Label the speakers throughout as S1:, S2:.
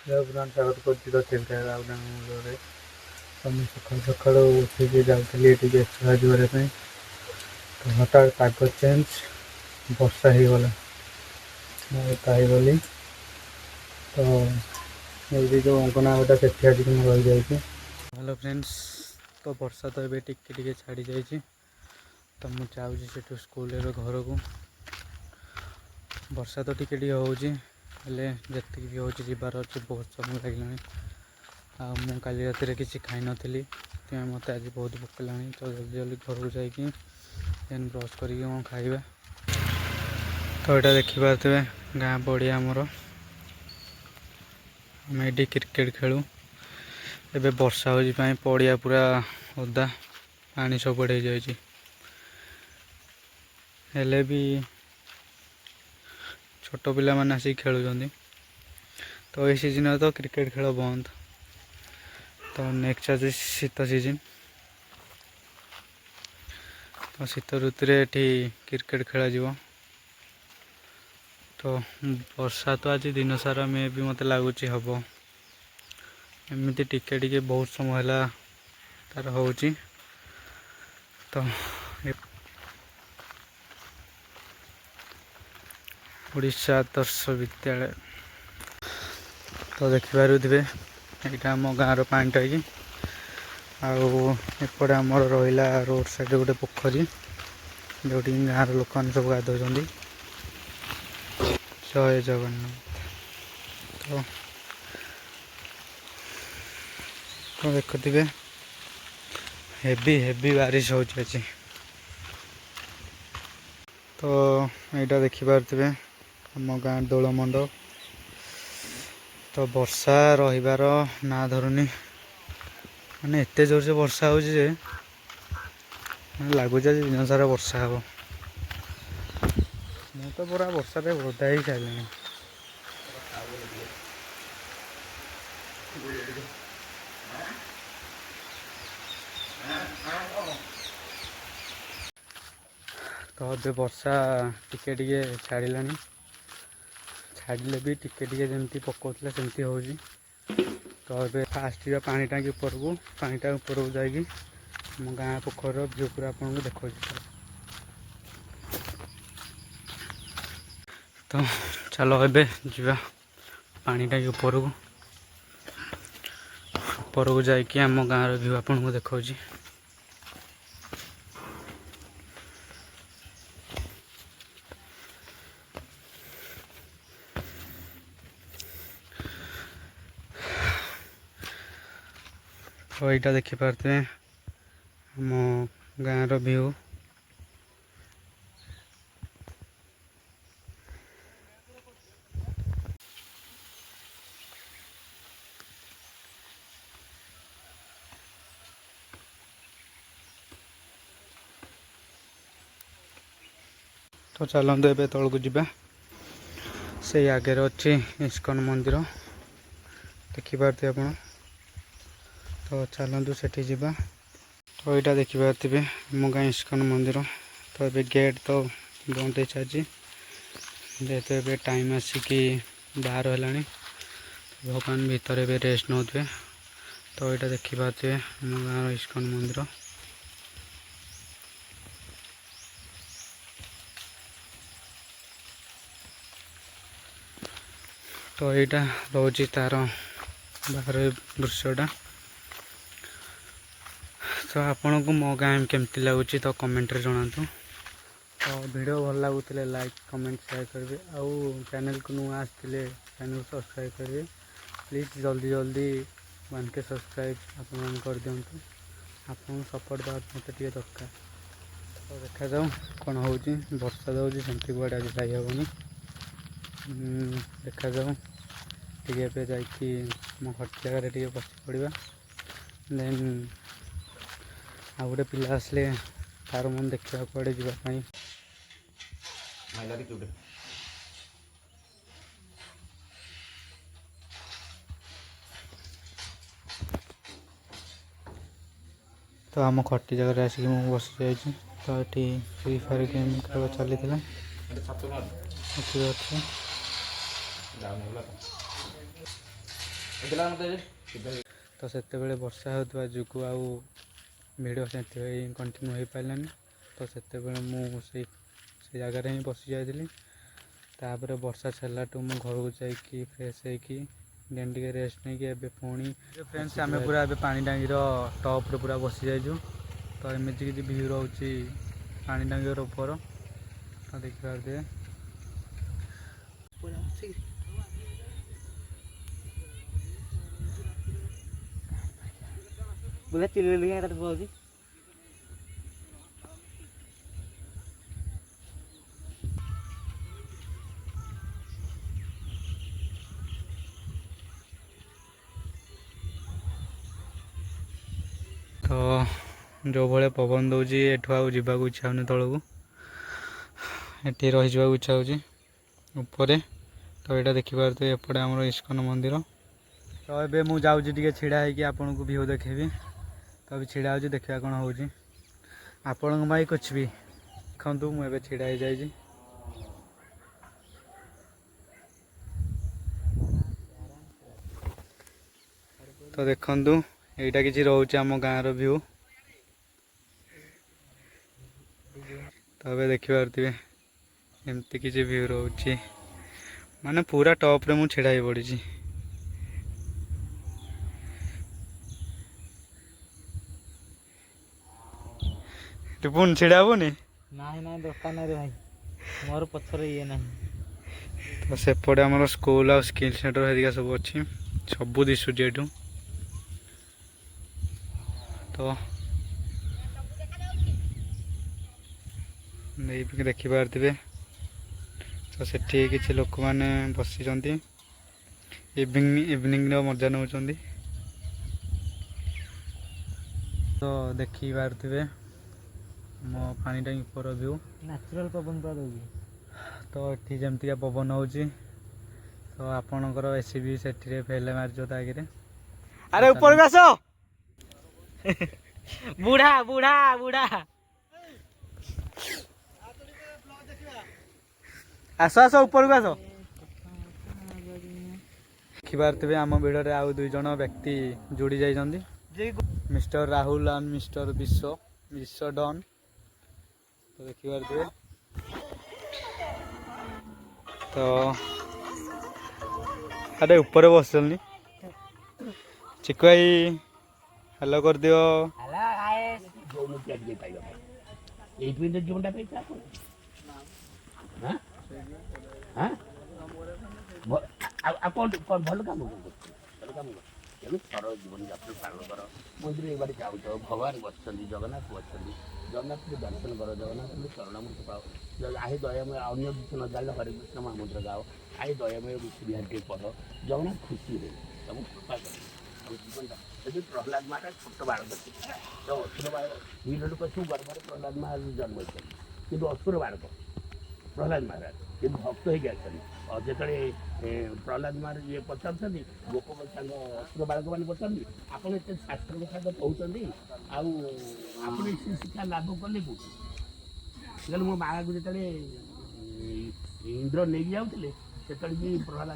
S1: स्वागत कर सकाल सकाल उठिक जाऊँगी ये एक्सरसाइज करने तो हठात पाग चेंज वर्षा हो गला गली तो ये जो अंगनाटा से आज रही जाए। हेलो फ्रेंड्स तो वर्षा तो ये टिके छाड़ी जाइए तो मुझे चाहूँगी से स्कूल घर को वर्षा तो टिके होजी जी भी हो जबार अच्छे बहुत समय लगे मु काली राति किसी खाई नी मत आज बहुत भोक लगा तो जल्दी जल्दी घर को जाकि ब्रश कर खाଇବା तो यहाँ देखिपे गाँ पड़िया आमर आम ये क्रिकेट खेलु एबे वर्षा हो पड़िया पूरा ओदा पानी सब बढ़ जाए हेले भी छोट पिला माने आसिक खेलुं तो ये सीजन तो क्रिकेट खेल बंद तो नेक्स्ट आज शीत सीजन तो शीत ऋतु क्रिकेट खेल जीव तो वर्षा तो आज दिन सारा मे भी मत लगुच हम एमती टिके बहुत समय है तार हो तो उड़ीसा आदर्श विद्यालय तो देखिपे यहाँ आम गाँव पानी टाकि आपटे आमर रहा रोड साइड गोटे पोखरी जो गाँव लोक मैंने सब गाधो जय जगन्नाथ तो देखुवे हेवी हेवी बारिश हो तो यहाँ देखिपे आम गाँ दोल मंडप तो वर्षा रहीबार ना धरुनी माने एते जोर से वर्षा हो लगुच दिन सारा वर्षा हम मु तो पूरा वर्षा ओदा ही सारे तो अब वर्षा टिके छाड़ा छाड़े भी टिके जमती पकाला सेमती हो तो ये फास्ट जा पानी टाँगी ऊपर को पानी टाँग ऊपर को जाकि आम गाँ पोखर व्यू पूरा आपको देखा तो चलो ए जा पानी टाँगी ऊपर को जाकि आम गाँव व्यू आपको देखा तो यहाँ देखिपे आम गाँव व्यू तो चलते ए तौल को जा से आगे अच्छी इस्कन मंदिर देखिपे आप तो चलतु सेठी जा तो यहाँ देखिपे आम गाँ इस्कन मंदिर तो ये गेट तो बंद हो सारी जेहेतु ए टाइम आसिक बाहर है भगवान भितर रेस्ट नौथे तो यहाँ देखिपे आम गाँव इस्कन मंदिर तो यहाँ रोज तार बाहर दृश्यटा तो आपण को मो गाँव केमती लगुच तो कमेंट रे जनातु तो वीडियो भल लगुले लाइक कमेंट शेयर करेंगे आउ चैनल को नुआ आसते चैनल सब्सक्राइब करेंगे प्लीज जल्दी जल्दी 1K सब्सक्राइब आप कर दिंतु आपन सपोर्ट देवा मत दरकार तो देखा जाऊ कौन हो वर्षा दूसरी सेमती कड़े आज जाइबनी देखा जाऊ टे जाकि मो घर जगह टे बस पड़ा देन आ गए पिला आसले तार मन देखा कड़े जावाई तो आम खटी जगह आसिक बस जाइए तो ये फ्री फायर गेम खेल चली ତ ସେତେବେଳେ ବର୍ଷା ହେଉଥିବା ଯୋଗୁଁ ଆଉ ଭିଡ଼ିଓ ସେଥିପାଇଁ କଣ୍ଟିନ୍ୟୁ ହୋଇପାରିଲାନି। ତ ସେତେବେଳେ ମୁଁ ସେ ଜାଗାରେ ହିଁ ବସି ଯାଇଥିଲି। ତାପରେ ବର୍ଷା ଛାଡ଼ିଲାଠୁ ମୁଁ ଘରକୁ ଯାଇକି ଫ୍ରେଶ୍ ହେଇକି ଦେନ୍ ଟିକେ ରେଷ୍ଟ ନେଇକି ଏବେ ପୁଣି ଫ୍ରେଣ୍ଡସ୍ ଆମେ ପୁରା ଏବେ ପାଣି ଟାଙ୍କିର ଟପ୍ରେ ପୁରା ବସି ଯାଇଛୁ। ତ ଏମିତି କିଛି ଭିଉ ରହୁଛି ପାଣି ଟାଙ୍କିର ଉପର। ତ ଦେଖିପାରୁଥିବେ
S2: बोले चिल्ली लिया तो बहुत ही
S1: ତ ଯେଉଁ ଭଳିଆ ପବନ ଦେଉଛି ଏଠୁ ଆଉ ଯିବାକୁ ଇଚ୍ଛା ହେଉନି ତଳକୁ, ଏଠି ରହିଯିବାକୁ ଇଚ୍ଛା ହେଉଛି ଉପରେ। ତ ଏଇଟା ଦେଖିପାରୁଥିବେ ଏପଟେ ଆମର ଇସ୍କନ ମନ୍ଦିର। ତ ଏବେ ମୁଁ ଯାଉଛି ଟିକେ ଛିଡ଼ା ହେଇକି ଆପଣଙ୍କୁ ଭିଉ ଦେଖେଇବି। ତ ଏବେ ଛିଡ଼ା ହେଉଛି, ଦେଖିବା କ'ଣ ହେଉଛି। ଆପଣଙ୍କ ପାଇଁ କିଛି ବି ଦେଖନ୍ତୁ, ମୁଁ ଏବେ ଛିଡ଼ା ହେଇଯାଇଛି। ତ ଦେଖନ୍ତୁ ଏଇଟା କିଛି ରହୁଛି ଆମ ଗାଁର ଭିଉ। ତ ଏବେ ଦେଖିପାରୁଥିବେ ଏମିତି କିଛି ଭିଉ ରହୁଛି, ମାନେ ପୁରା ଟପ୍ରେ ମୁଁ ଛିଡ଼ା ହେଇ ପଡ଼ିଛି। ପୁଣି ଛିଡ଼ା ହେବୁନି?
S2: नहीं दरकार ना रे भाई, मोर पछरे ये नहीं।
S1: ତ ସେପଟେ ଆମର ସ୍କୁଲ ଆଉ ସ୍କିଲ୍ ସେଣ୍ଟର ହେରିକା ସବୁ ଅଛି, ସବୁ ଦିଶୁଛି ଏଠୁ। ତ ଦେଖିପାରୁଥିବେ, ତ ସେଠି କିଛି ଲୋକମାନେ ବସିଛନ୍ତି, ଇଭିନିଂର ମଜା ନେଉଛନ୍ତି। ତ ଦେଖିପାରୁଥିବେ ମୋ ପାଣି ଟାଙ୍କି ଉପର ଭିଉ।
S2: नेचुरल पवन पूरा दउगी।
S1: ତ ଏଠି ଯେମିତିକା ପବନ ହେଉଛି, ତ ଆପଣଙ୍କର ଏସି ବି ସେଠିରେ ଫେଲେ ମାରିଛ ତା ଆଗରେ।
S2: अरे ऊपर को आसो बूढ़ा बूढ़ा बूढ़ा
S1: ଆସ ଆସ ଉପରକୁ ଆସ। ଦେଖିପାରୁଥିବେ ଆମ ଭିଡ଼ରେ ଆଉ 2 ଜଣ ବ୍ୟକ୍ତି ଯୋଡ଼ି ଯାଇଛନ୍ତି, ମିଷ୍ଟର ରାହୁଲ ଆଣ୍ଡ ମିଷ୍ଟର ବିଶ୍ୱ ଡନ୍। ତ ଦେଖିପାରୁଥିବେ। ତ ଆରେ ଉପରେ ବସିଛନ୍ତି। ଚିକୁ ଭାଇ ହ୍ୟାଲୋ କରିଦିଅ।
S2: हेलो गाइस
S3: ଭଲ କାମ ତେଣୁ ସରଳ ଜୀବନଯାପନ ପାଳନ କର। ମନ୍ଦିର ଏ ବାଟେ ଯାଉଛ, ଭଗବାନ ବସିଛନ୍ତି, ଜଗନ୍ନାଥ ବସିଛନ୍ତି, ଜଗନ୍ନାଥଙ୍କୁ ଦର୍ଶନ କର, ଜଗନ୍ନାଥଙ୍କୁ ଚରଣାମୃତ ପାଅ। ଆହେ ଦୟାମୟ, ଅନ୍ୟ କିଛି ନ ଜାଣିଲେ ହରେ କୃଷ୍ଣ ମହାମନ୍ତ୍ର ଗାଅ, ଆହେ ଦୟାମୟ ବିଷ୍ଣୁ ବିହାର ଟିକେ ପଢ଼। ଜଗନ୍ନାଥ ଖୁସି ହେବେ, ତମକୁ କୃପା କରିବେ ଆମ ଜୀବନଟା। ଯଦି ପ୍ରହ୍ଲାଦ ମହାରାଜ ଛୋଟ ବାଳକ ଥିଲେ, ତ ଅସୁର ବାଳକ ଲୋକ ସବୁ ଗର୍ଭରେ ପ୍ରହ୍ଲାଦ ମହାରାଜ ଜନ୍ମ ହେଇଛନ୍ତି, କିନ୍ତୁ ଅସୁର ବାଳକ ପ୍ରହ୍ଲାଦ ମହାରାଜ କିନ୍ତୁ ଭକ୍ତ ହେଇକି ଆସିଛନ୍ତି। ଯେତେବେଳେ ପ୍ରହ୍ଲାଦ ମହାରାଜ ଇଏ ପଚାରୁଛନ୍ତି, ଗୋପ ତାଙ୍କ ଅସୁର ବାଳକମାନେ ପଚାରନ୍ତି, ଆପଣ ଏତେ ଶାସ୍ତ୍ର କଥା ତ କହୁଛନ୍ତି, ଆଉ ଆପଣ ଏ ଶିକ୍ଷା ଲାଭ କଲେ କେଉଁଠି? ସେତେବେଳେ ମୋ ମାଆକୁ ଯେତେବେଳେ ଇନ୍ଦ୍ର ନେଇକି ଯାଉଥିଲେ, ସେତେବେଳେ ବି ପ୍ରହ୍ଲାଦ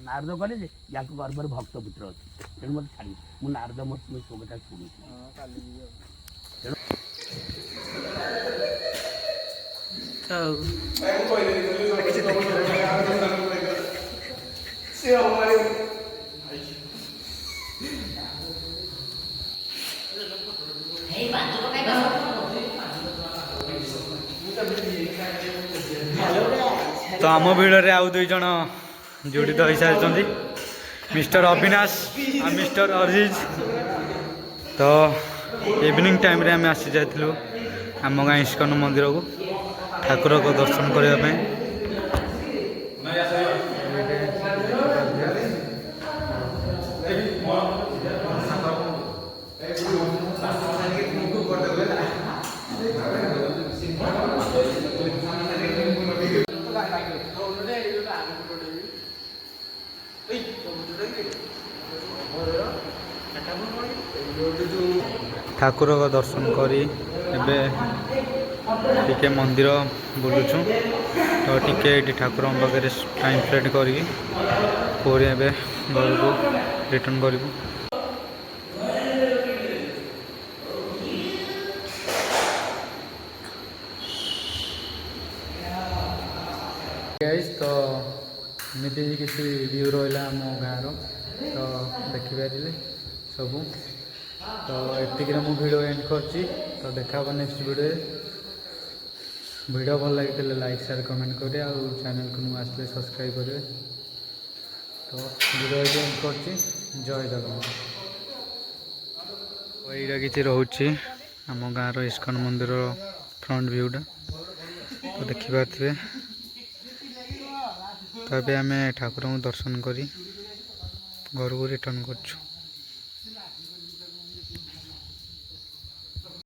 S3: ନାରଦ କଲେ ଯେ ୟାଙ୍କ ଗର୍ଭରେ ଭକ୍ତ ପୁତ୍ର ଅଛି, ତେଣୁ ମୋତେ ଛାଡ଼ି ମୁଁ ନାରଦ ମୋ ସବୁ କଥା ଶୁଣୁଛି।
S1: ତ ଆମ ଭିଡ଼ରେ ଆଉ 2 ଜଣ ଜଡ଼ିତ ହୋଇସାରିଛନ୍ତି, ମିଷ୍ଟର ଅବିନାଶ ଆଉ ମିଷ୍ଟର ଅରିଜ। ତ ଇଭିନିଂ ଟାଇମ୍ରେ ଆମେ ଆସି ଯାଇଥିଲୁ ଆମ ଗାଁ ଇସ୍କନ ମନ୍ଦିରକୁ ଠାକୁରଙ୍କ ଦର୍ଶନ କରିବା ପାଇଁ। ଠାକୁରଙ୍କ ଦର୍ଶନ କରି ଏବେ ଟିକେ ମନ୍ଦିର ବୁଲୁଛୁ। ତ ଟିକେ ଏଠି ଠାକୁରଙ୍କ ପାଖରେ ଟାଇମ୍ ସ୍ପେଣ୍ଡ କରିକି ପୁଣି ଏବେ ଘରକୁ ରିଟର୍ଣ୍ଣ କରିବୁ। ଗାଇସ୍, ତ ଏମିତି କିଛି ଭିୟୁ ରହିଲା ଆମ ଗାଁର, ତ ଦେଖିପାରିଲେ ସବୁ। ତ ଏତିକିରେ ମୁଁ ଭିଡ଼ିଓ ଏଣ୍ଡ କରୁଛି। ତ ଦେଖା ହେବ ନେକ୍ସଟ ଭିଡ଼ିଓରେ। ଭିଡ଼ିଓ ଭଲ ଲାଗିଥିଲେ ଲାଇକ୍ ସେୟାର କମେଣ୍ଟ କରିବେ, ଆଉ ଚ୍ୟାନେଲକୁ ନୂଆ ଆସିଲେ ସବସ୍କ୍ରାଇବ୍ କରିବେ। ତ ଭିଡ଼ିଓ ଏଠି ଏଣ୍ଡ କରୁଛି। ଜୟ ଜଗନ୍ନାଥ। ଏଇଟା କିଛି ରହୁଛି ଆମ ଗାଁର ଇସ୍କନ ମନ୍ଦିର ଫ୍ରଣ୍ଟ ଭିୟୁଟା, ତ ଦେଖିପାରୁଥିବେ। ତ ଏବେ ଆମେ ଠାକୁରଙ୍କୁ ଦର୍ଶନ କରି ଘରକୁ ରିଟର୍ଣ୍ଣ କରୁଛୁ।